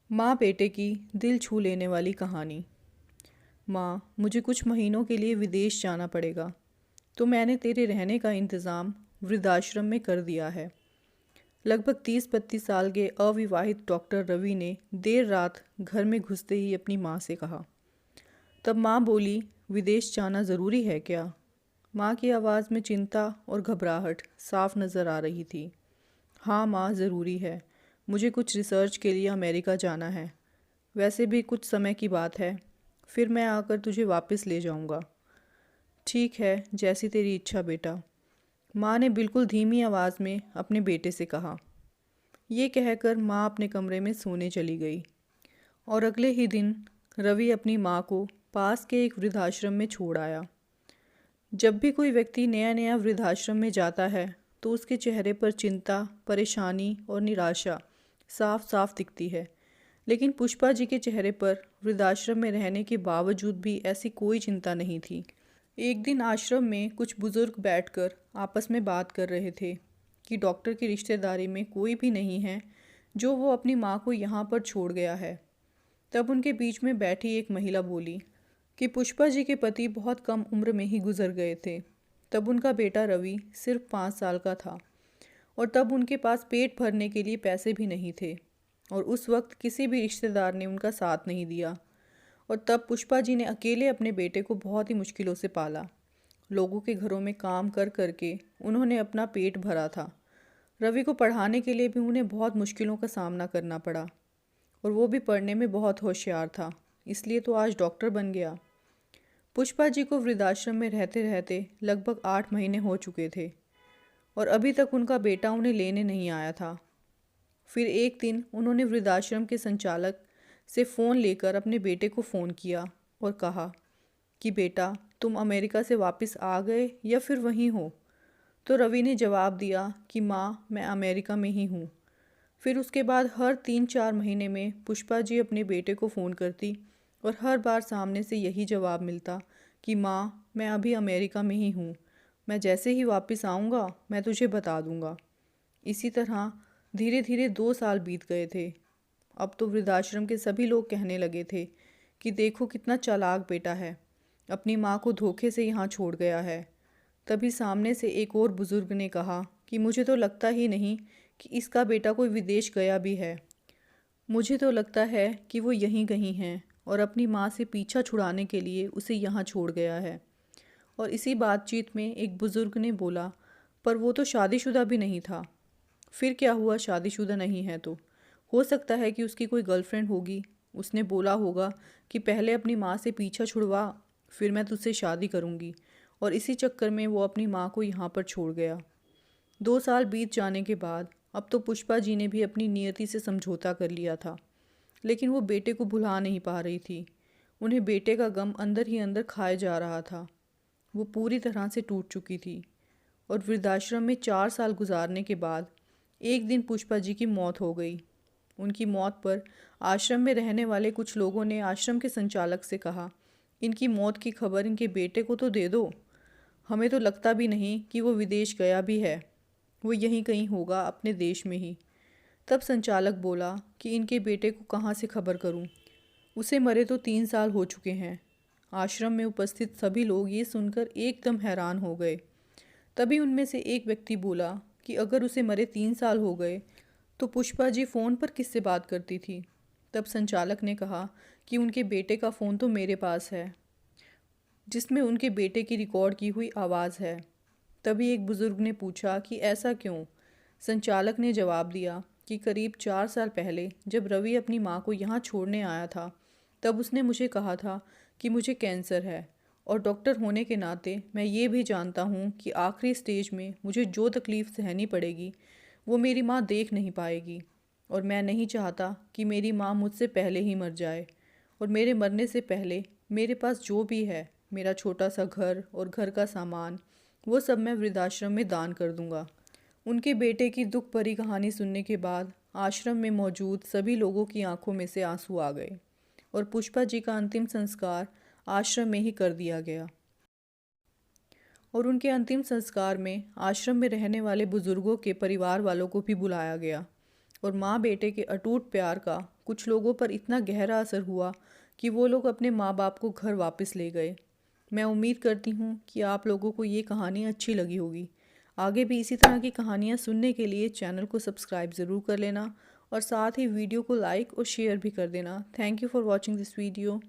माँ बेटे की दिल छू लेने वाली कहानी। माँ, मुझे कुछ महीनों के लिए विदेश जाना पड़ेगा, तो मैंने तेरे रहने का इंतज़ाम वृद्धाश्रम में कर दिया है। लगभग 30-32 साल के अविवाहित डॉक्टर रवि ने देर रात घर में घुसते ही अपनी माँ से कहा। तब माँ बोली, विदेश जाना ज़रूरी है क्या? माँ की आवाज़ में चिंता और घबराहट साफ नज़र आ रही थी। हाँ माँ, ज़रूरी है। मुझे कुछ रिसर्च के लिए अमेरिका जाना है। वैसे भी कुछ समय की बात है, फिर मैं आकर तुझे वापस ले जाऊंगा। ठीक है, जैसी तेरी इच्छा बेटा, माँ ने बिल्कुल धीमी आवाज़ में अपने बेटे से कहा। ये कहकर माँ अपने कमरे में सोने चली गई और अगले ही दिन रवि अपनी माँ को पास के एक वृद्धाश्रम में छोड़ आया। जब भी कोई व्यक्ति नया नया वृद्धाश्रम में जाता है तो उसके चेहरे पर चिंता, परेशानी और निराशा साफ साफ दिखती है। लेकिन पुष्पा जी के चेहरे पर वृद्धाश्रम में रहने के बावजूद भी ऐसी कोई चिंता नहीं थी। एक दिन आश्रम में कुछ बुजुर्ग बैठकर आपस में बात कर रहे थे कि डॉक्टर की रिश्तेदारी में कोई भी नहीं है जो वो अपनी माँ को यहाँ पर छोड़ गया है। तब उनके बीच में बैठी एक महिला बोली कि पुष्पा जी के पति बहुत कम उम्र में ही गुजर गए थे। तब उनका बेटा रवि सिर्फ 5 साल का था और तब उनके पास पेट भरने के लिए पैसे भी नहीं थे और उस वक्त किसी भी रिश्तेदार ने उनका साथ नहीं दिया। और तब पुष्पा जी ने अकेले अपने बेटे को बहुत ही मुश्किलों से पाला। लोगों के घरों में काम कर करके उन्होंने अपना पेट भरा था। रवि को पढ़ाने के लिए भी उन्हें बहुत मुश्किलों का सामना करना पड़ा और वो भी पढ़ने में बहुत होशियार था, इसलिए तो आज डॉक्टर बन गया। पुष्पा जी को वृद्धाश्रम में रहते रहते लगभग 8 महीने हो चुके थे और अभी तक उनका बेटा उन्हें लेने नहीं आया था। फिर एक दिन उन्होंने वृद्धाश्रम के संचालक से फ़ोन लेकर अपने बेटे को फ़ोन किया और कहा कि बेटा, तुम अमेरिका से वापस आ गए या फिर वहीं हो? तो रवि ने जवाब दिया कि माँ, मैं अमेरिका में ही हूँ। फिर उसके बाद हर 3-4 महीने में पुष्पा जी अपने बेटे को फ़ोन करती और हर बार सामने से यही जवाब मिलता कि माँ, मैं अभी अमेरिका में ही हूँ। मैं जैसे ही वापस आऊँगा मैं तुझे बता दूँगा। इसी तरह धीरे धीरे 2 साल बीत गए थे। अब तो वृद्धाश्रम के सभी लोग कहने लगे थे कि देखो कितना चालाक बेटा है, अपनी माँ को धोखे से यहाँ छोड़ गया है। तभी सामने से एक और बुजुर्ग ने कहा कि मुझे तो लगता ही नहीं कि इसका बेटा कोई विदेश गया भी है। मुझे तो लगता है कि वो यहीं कहीं हैं और अपनी माँ से पीछा छुड़ाने के लिए उसे यहाँ छोड़ गया है। और इसी बातचीत में एक बुजुर्ग ने बोला, पर वो तो शादीशुदा भी नहीं था। फिर क्या हुआ, शादीशुदा नहीं है तो हो सकता है कि उसकी कोई गर्लफ्रेंड होगी। उसने बोला होगा कि पहले अपनी माँ से पीछा छुड़वा, फिर मैं तुझसे शादी करूँगी, और इसी चक्कर में वो अपनी माँ को यहाँ पर छोड़ गया। 2 साल बीत जाने के बाद अब तो पुष्पा जी ने भी अपनी नियति से समझौता कर लिया था, लेकिन वो बेटे को भुला नहीं पा रही थी। उन्हें बेटे का गम अंदर ही अंदर खाए जा रहा था। वो पूरी तरह से टूट चुकी थी और वृद्धाश्रम में 4 साल गुजारने के बाद एक दिन पुष्पा जी की मौत हो गई। उनकी मौत पर आश्रम में रहने वाले कुछ लोगों ने आश्रम के संचालक से कहा, इनकी मौत की खबर इनके बेटे को तो दे दो। हमें तो लगता भी नहीं कि वो विदेश गया भी है, वो यहीं कहीं होगा, अपने देश में ही। तब संचालक बोला कि इनके बेटे को कहाँ से खबर करूं? उसे मरे तो 3 साल हो चुके हैं। आश्रम में उपस्थित सभी लोग ये सुनकर एकदम हैरान हो गए। तभी उनमें से एक व्यक्ति बोला कि अगर उसे मरे 3 साल हो गए तो पुष्पा जी फ़ोन पर किससे बात करती थी? तब संचालक ने कहा कि उनके बेटे का फ़ोन तो मेरे पास है, जिसमें उनके बेटे की रिकॉर्ड की हुई आवाज़ है। तभी एक बुज़ुर्ग ने पूछा कि ऐसा क्यों? संचालक ने जवाब दिया कि करीब 4 साल पहले जब रवि अपनी माँ को यहाँ छोड़ने आया था, तब उसने मुझे कहा था कि मुझे कैंसर है और डॉक्टर होने के नाते मैं ये भी जानता हूँ कि आखिरी स्टेज में मुझे जो तकलीफ़ सहनी पड़ेगी वो मेरी माँ देख नहीं पाएगी, और मैं नहीं चाहता कि मेरी माँ मुझसे पहले ही मर जाए। और मेरे मरने से पहले मेरे पास जो भी है, मेरा छोटा सा घर और घर का सामान, वो सब मैं वृद्धाश्रम में दान कर दूंगा। उनके बेटे की दुख भरी कहानी सुनने के बाद आश्रम में मौजूद सभी लोगों की आंखों में से आंसू आ गए और पुष्पा जी का अंतिम संस्कार आश्रम में ही कर दिया गया। और उनके अंतिम संस्कार में आश्रम में रहने वाले बुजुर्गों के परिवार वालों को भी बुलाया गया और माँ बेटे के अटूट प्यार का कुछ लोगों पर इतना गहरा असर हुआ कि वो लोग अपने माँ बाप को घर वापस ले गए। मैं उम्मीद करती हूँ कि आप लोगों को ये कहानी अच्छी लगी होगी। आगे भी इसी तरह की कहानियाँ सुनने के लिए चैनल को सब्सक्राइब ज़रूर कर लेना और साथ ही वीडियो को लाइक और शेयर भी कर देना। Thank you for watching this video.